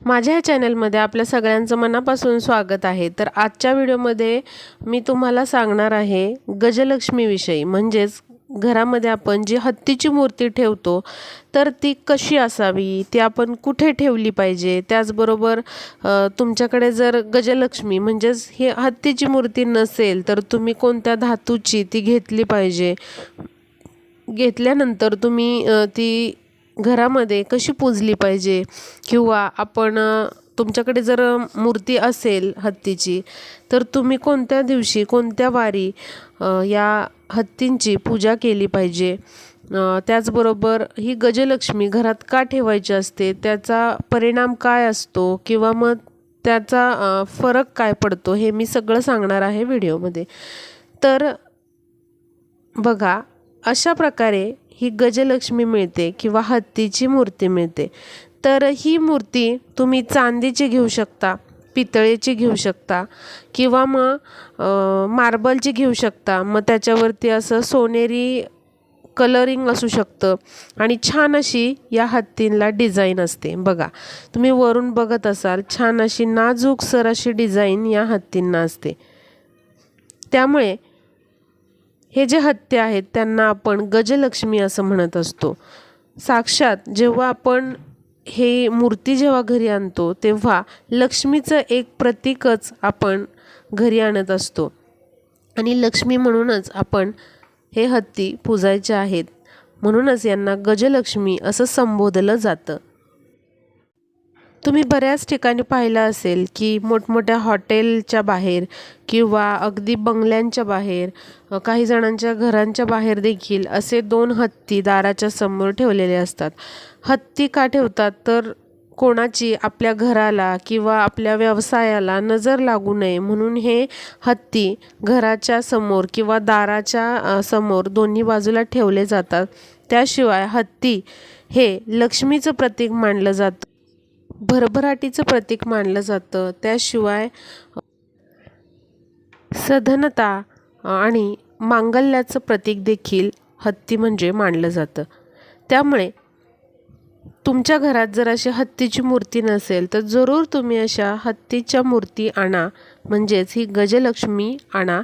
माझ्या ह्या चॅनलमध्ये आपल्या सगळ्यांचं मनापासून स्वागत आहे। तर आजच्या व्हिडिओमध्ये मी तुम्हाला सांगणार आहे गजलक्ष्मीविषयी, म्हणजेच घरामध्ये आपण जी हत्तीची मूर्ती ठेवतो तर ती कशी असावी, ती आपण कुठे ठेवली पाहिजे। त्याचबरोबर तुमच्याकडे जर गजलक्ष्मी म्हणजेच ही हत्तीची मूर्ती नसेल तर तुम्ही कोणत्या धातूची ती घेतली पाहिजे, घेतल्यानंतर तुम्ही ती घरामध्ये कशी पूजली पाहिजे, किंवा आपण तुमच्याकडे जर मूर्ती असेल हत्तीची तर तुम्ही कोणत्या दिवशी कोणत्या वारी या हत्तींची पूजा केली पाहिजे। त्याचबरोबर ही गजलक्ष्मी घरात का ठेवायची असते, त्याचा परिणाम काय असतो, किंवा मग त्याचा फरक काय पडतो, हे मी सगळं सांगणार आहे व्हिडिओमध्ये। तर बघा, अशा प्रकारे ही गजलक्ष्मी मिळते किंवा हत्तीची मूर्ती मिळते। तर ही मूर्ती तुम्ही चांदीची घेऊ शकता, पितळेची घेऊ शकता, किंवा मग मार्बलची घेऊ शकता। मग त्याच्यावरती असं सोनेरी कलरिंग असू शकतं आणि छान अशी या हत्तींना डिझाईन असते। बघा, तुम्ही वरून बघत असाल, छान अशी नाजूक सर अशी डिझाईन या हत्तींना असते। त्यामुळे हे जे हत्ती आहेत त्यांना आपण गजलक्ष्मी असं म्हणत असतो। साक्षात जेव्हा आपण हे मूर्ती जेव्हा घरी आणतो तेव्हा लक्ष्मीचं एक प्रतीकच आपण घरी आणत असतो, आणि लक्ष्मी म्हणूनच आपण हे हत्ती पूजायचे आहेत, म्हणूनच यांना गजलक्ष्मी असं संबोधलं जातं। तुम्ही बऱ्याच ठिकाणी पाहिलं असेल की मोठमोठ्या हॉटेलच्या बाहेर किंवा अगदी बंगल्यांच्या बाहेर, काही जणांच्या घरांच्या बाहेर देखील असे दोन हत्ती दाराच्या समोर ठेवलेले असतात। हत्ती का ठेवतात, तर कोणाची आपल्या घराला किंवा आपल्या व्यवसायाला नजर लागू नये म्हणून हे हत्ती घराच्या समोर किंवा दाराच्या समोर दोन्ही बाजूला ठेवले जातात। त्याशिवाय हत्ती हे लक्ष्मीचं प्रतीक मानलं जातं, भरभराटीचं प्रतीक मानलं जातं। त्याशिवाय सधनता आणि मांगल्याचं प्रतीक देखील हत्ती म्हणजे मानलं जातं। त्यामुळे तुमच्या घरात जर अशी हत्तीची मूर्ती नसेल तर जरूर तुम्ही अशा हत्तीच्या मूर्ती आणा, म्हणजेच ही गजलक्ष्मी आणा।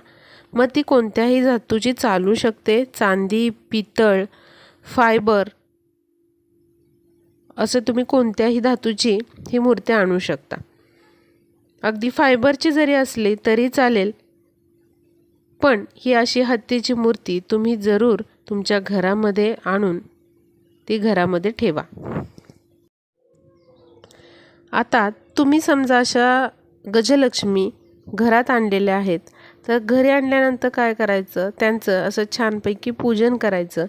मग ती कोणत्याही धातूची चालू शकते, चांदी, पितळ, फायबर, असं तुम्ही कोणत्याही धातूची ही मूर्ती आणू शकता। अगदी फायबरची जरी असली तरी चालेल, पण ही अशी हत्तीची मूर्ती तुम्ही जरूर तुमच्या घरामध्ये आणून ती घरामध्ये ठेवा। आता तुम्ही समजा अशा गजलक्ष्मी घरात आणलेल्या आहेत, तर घरी आणल्यानंतर काय करायचं, त्यांचं असं छानपैकी पूजन करायचं।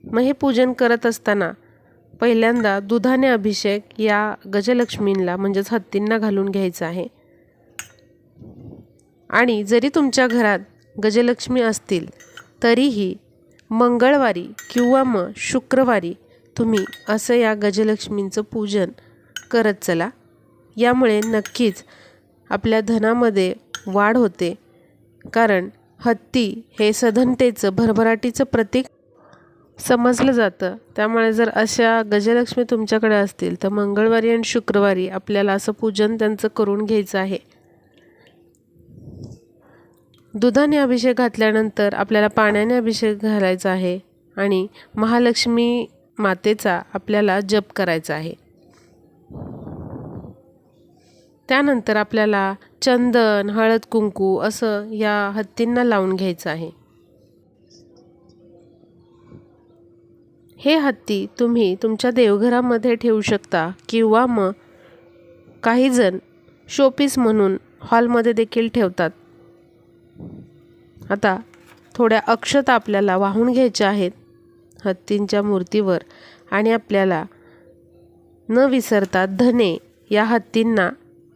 मग हे पूजन करत असताना पहिल्यांदा दुधाने अभिषेक या गजलक्ष्मींना म्हणजेच हत्तींना घालून घ्यायचा आहे। आणि जरी तुमच्या घरात गजलक्ष्मी असतील तरीही मंगळवारी किंवा मग शुक्रवारी तुम्ही असं या गजलक्ष्मींचं पूजन करत चला। यामुळे नक्कीच आपल्या धनामध्ये वाढ होते, कारण हत्ती हे सधनतेचं, भरभराटीचं प्रतीक समजलं जातं। त्यामुळे जर अशा गजलक्ष्मी तुमच्याकडे असतील तर मंगळवारी आणि शुक्रवारी आपल्याला असं पूजन त्यांचं करून घ्यायचं आहे। दुधाने अभिषेक घातल्यानंतर आपल्याला पाण्याने अभिषेक घालायचा आहे आणि महालक्ष्मी मातेचा आपल्याला जप करायचा आहे। त्यानंतर आपल्याला चंदन, हळद, कुंकू असं या हत्तींना लावून घ्यायचं आहे। हे हत्ती तुम्ही तुमच्या देवघरामध्ये ठेवू शकता, किंवा मग काही जण शोपीस म्हणून हॉलमध्ये देखील ठेवतात। आता थोड्या अक्षता आपल्याला वाहून घ्यायच्या आहेत हत्तींच्या मूर्तीवर, आणि आपल्याला न विसरता धने या हत्तींना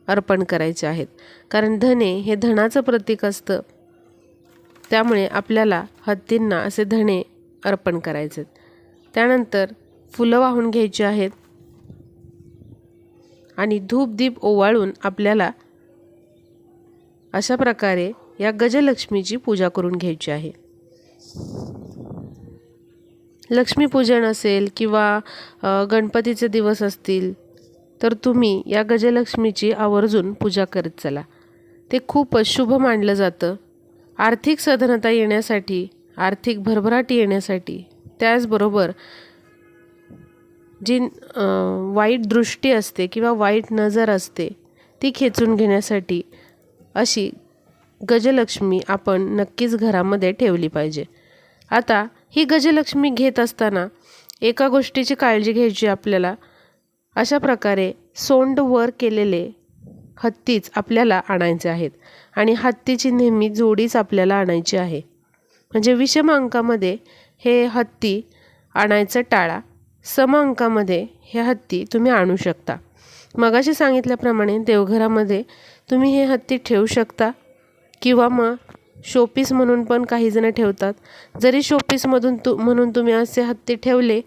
अर्पण करायचे आहेत, कारण धने हे धनाचं प्रतीक असतं। त्यामुळे आपल्याला हत्तींना असे धने अर्पण करायचे। त्यानंतर फुलं वाहून घ्यायची आहेत आणि धूपदीप ओवाळून आपल्याला अशा प्रकारे या गजलक्ष्मीची पूजा करून घ्यायची आहे। लक्ष्मीपूजन असेल किंवा गणपतीचे दिवस असतील तर तुम्ही या गजलक्ष्मीची आवर्जून पूजा करत चला. ते खूपच शुभ मानलं जातं. आर्थिक सधनता येण्यासाठी, आर्थिक भरभराट येण्यासाठी, त्याचबरोबर जी वाईट दृष्टी असते किंवा वाईट नजर असते ती खेचून घेण्यासाठी अशी गजलक्ष्मी आपण नक्कीच घरामध्ये ठेवली पाहिजे. आता ही गजलक्ष्मी घेत असताना एका गोष्टीची काळजी घ्यायची आपल्याला. अशा प्रकारे सोंड वर केलेले हत्तीच आपल्याला आणायचे आहेत आणि हत्तीची नेहमी जोडीच आपल्याला आणायची आहे. म्हणजे विषम अंकामध्ये हे हत्ती आणायचं टाळा. सम अंकामध्ये हे हत्ती तुम्ही आणू शकता. मगाशी सांगितल्याप्रमाणे देवघरामध्ये तुम्ही हे हत्ती ठेवू शकता किंवा मग शोपीस म्हणून पण काही जण ठेवतात. जरी शोपीसमधून म्हणून तुम्ही असे हत्ती ठेवले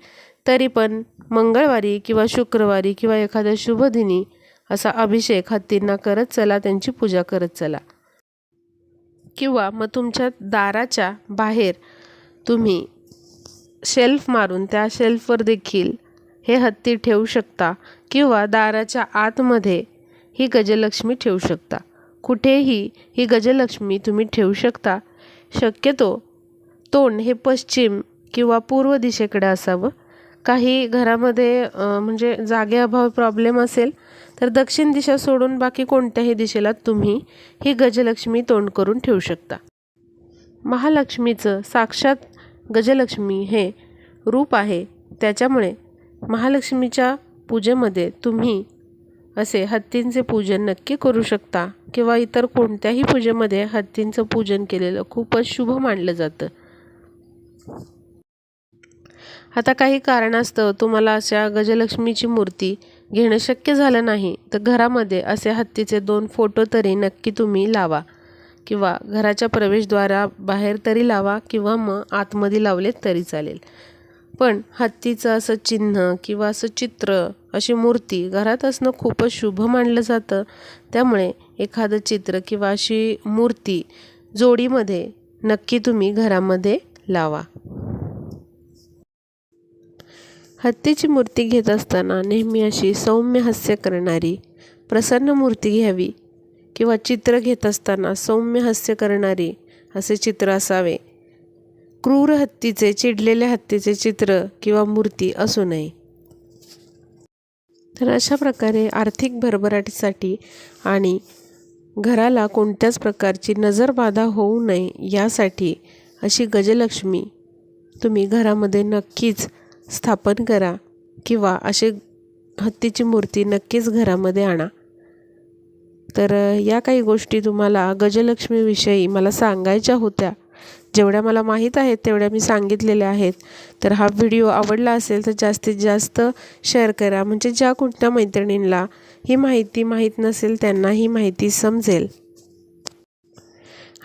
तरी पण मंगळवारी किंवा शुक्रवारी किंवा एखाद्या शुभदिनी असा अभिषेक हत्तींना करत चला, त्यांची पूजा करत चला. किंवा मग तुमच्या दाराच्या बाहेर तुम्ही शेल्फ मारून त्या शेल्फवर देखील हे हत्ती ठेवू शकता किंवा दाराच्या आतमध्ये ही गजलक्ष्मी ठेवू शकता. कुठेही ही गजलक्ष्मी तुम्ही ठेवू शकता. शक्यतो तोंड हे पश्चिम किंवा पूर्व दिशेकडे असावं. काही घरामध्ये म्हणजे जागेअभाव प्रॉब्लेम असेल तर दक्षिण दिशा सोडून बाकी कोणत्याही दिशेला तुम्ही ही गजलक्ष्मी तोंड करून ठेवू शकता. महालक्ष्मीचं साक्षात गजलक्ष्मी हे रूप आहे. त्याच्यामुळे महालक्ष्मीच्या पूजेमध्ये तुम्ही असे हत्तींचे पूजन नक्की करू शकता किंवा इतर कोणत्याही पूजेमध्ये हत्तींचं पूजन केलेलं खूपच शुभ मानलं जातं. आता काही कारणास्तव तुम्हाला अशा गजलक्ष्मीची मूर्ती घेणं शक्य झालं नाही तर घरामध्ये असे हत्तीचे 2 फोटो तरी नक्की तुम्ही लावा किंवा घराच्या प्रवेशद्वाराबाहेर तरी लावा किंवा मग आतमध्ये लावले तरी चालेल. पण हत्तीचं असं चिन्ह किंवा असं चित्र, अशी मूर्ती घरात असणं खूपच शुभ मानलं जातं. त्यामुळे एखादं चित्र किंवा अशी मूर्ती जोडीमध्ये नक्की तुम्ही घरामध्ये लावा. हत्तीची मूर्ती घेत असताना नेहमी अशी सौम्य हास्य करणारी प्रसन्न मूर्ती घ्यावी किंवा चित्र घेत असताना सौम्य हास्य करणारी असे चित्र असावे. क्रूर हत्तीचे, चिडलेल्या हत्तीचे चित्र किंवा मूर्ती असू नये. तर अशा प्रकारे आर्थिक भरभराटीसाठी आणि घराला कोणत्याच प्रकारची नजरबाधा होऊ नये यासाठी अशी गजलक्ष्मी तुम्ही घरामध्ये नक्कीच स्थापन करा किंवा असे हत्तीची मूर्ती नक्कीच घरामध्ये आणा. तर या काही गोष्टी तुम्हाला गजलक्ष्मीविषयी मला सांगायच्या होत्या. जेवढ्या मला माहीत आहेत तेवढ्या मी सांगितलेल्या आहेत. तर हा व्हिडिओ आवडला असेल तर जास्तीत जास्त शेअर करा, म्हणजे ज्या कोणत्या मैत्रिणींना ही माहिती माहीत नसेल त्यांना ही माहिती समजेल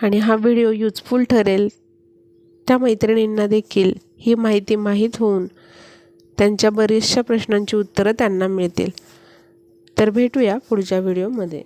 आणि हा व्हिडिओ युजफुल ठरेल. त्या मैत्रिणींना देखील ही माहिती माहीत होऊन त्यांच्या बऱ्याचशा प्रश्नांची उत्तरं त्यांना मिळतील. तर भेटूया पुढच्या व्हिडिओमध्ये.